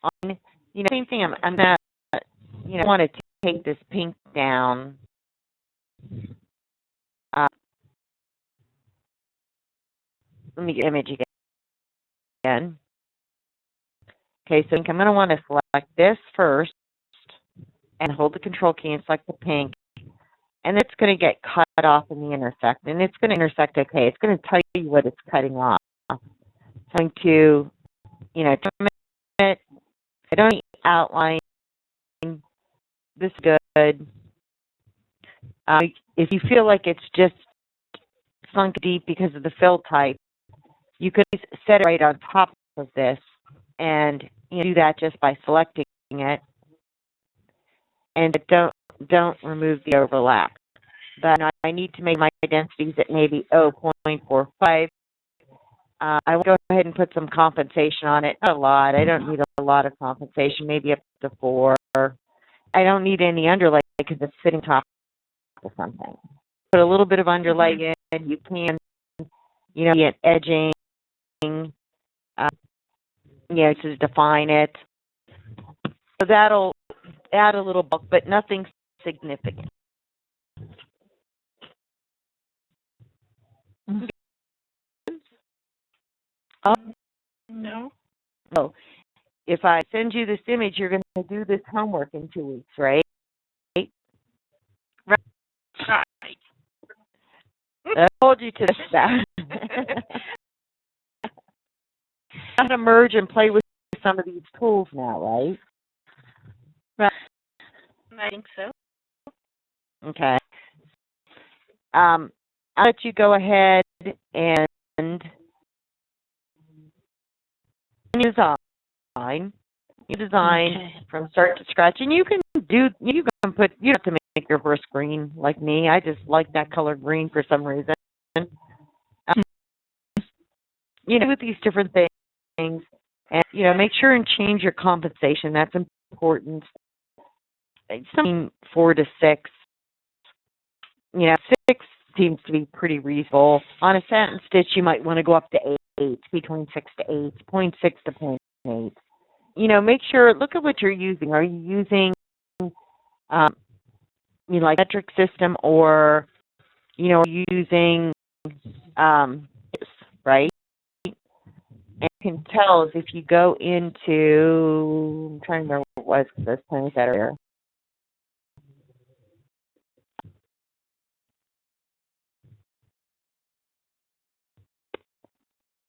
On, same thing. I'm gonna, want to take this pink down. Let me get image again. Okay, so I'm going to want to select this first and hold the control key and select the pink. And it's going to get cut off in the intersect. And it's going to intersect okay. It's going to tell you what it's cutting off. So I'm going to, trim it. I don't need outline. This is good. If you feel like it's just sunk deep because of the fill type, you could set it right on top of this and do that just by selecting it. And don't remove the overlap. But I need to make my densities at maybe 0.45. I will go ahead and put some compensation on it. Not a lot. I don't need a lot of compensation, maybe up to 4. I don't need any underlay because it's sitting top of something. Put a little bit of underlay in. You can, get edging, to define it. So that'll add a little bulk, but nothing significant. No. Oh, if I send you this image, you're going to do this homework in 2 weeks, right? Right. I told you to that. I'm going to merge and play with some of these tools now, right? Right. I think so. Okay. I'll let you go ahead and design. You design from start to scratch, and you can put. You don't have to make your horse green like me. I just like that color green for some reason. With these different things, and make sure and change your compensation. That's important. Something 4 to 6. 6 seems to be pretty reasonable. On a satin stitch, you might want to go up to 8, between 6 to 8, 0.6 to 0.8. Make sure, look at what you're using. Are you using, like metric system, or, are you using, right? And you can tell if you go into, I'm trying to remember what it was because I was playing with that earlier.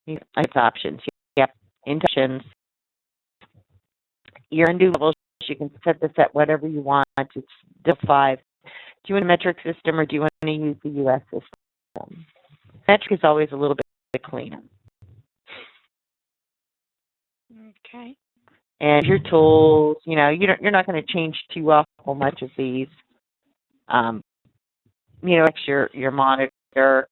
It's options. Yep, into options. Your undo levels, you can set this at whatever you want. It's still 5. Do you want a metric system or do you want to use the US system? Metric is always a little bit cleaner. Okay. And your tools, you're not going to change too awful much of these. Your monitor,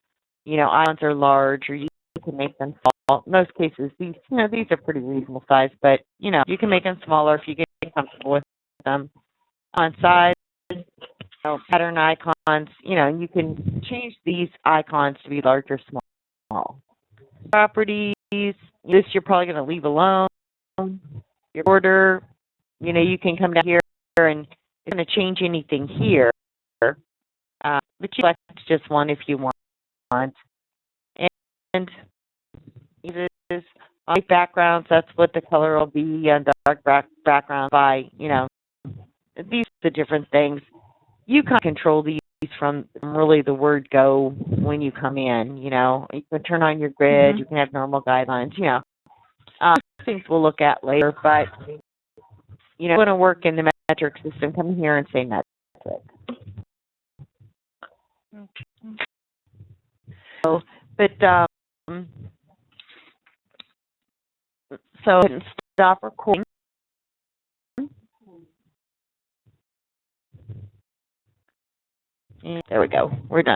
icons are large, or you can make them small. In most cases, these are pretty reasonable size, but, you can make them smaller if you get comfortable with them. On size, pattern icons, you can change these icons to be large or small. Properties, this you're probably going to leave alone. Your border, you can come down here and it's going to change anything here. But you select just one if you want. And this is light backgrounds, that's what the color will be, and dark background by, these are the different things. You can control these from really the word go when you come in, You can turn on your grid, you can have normal guidelines, things we'll look at later, but, want to work in the metric system, come here and say metric. So, but, so stop recording. And there we go. We're done.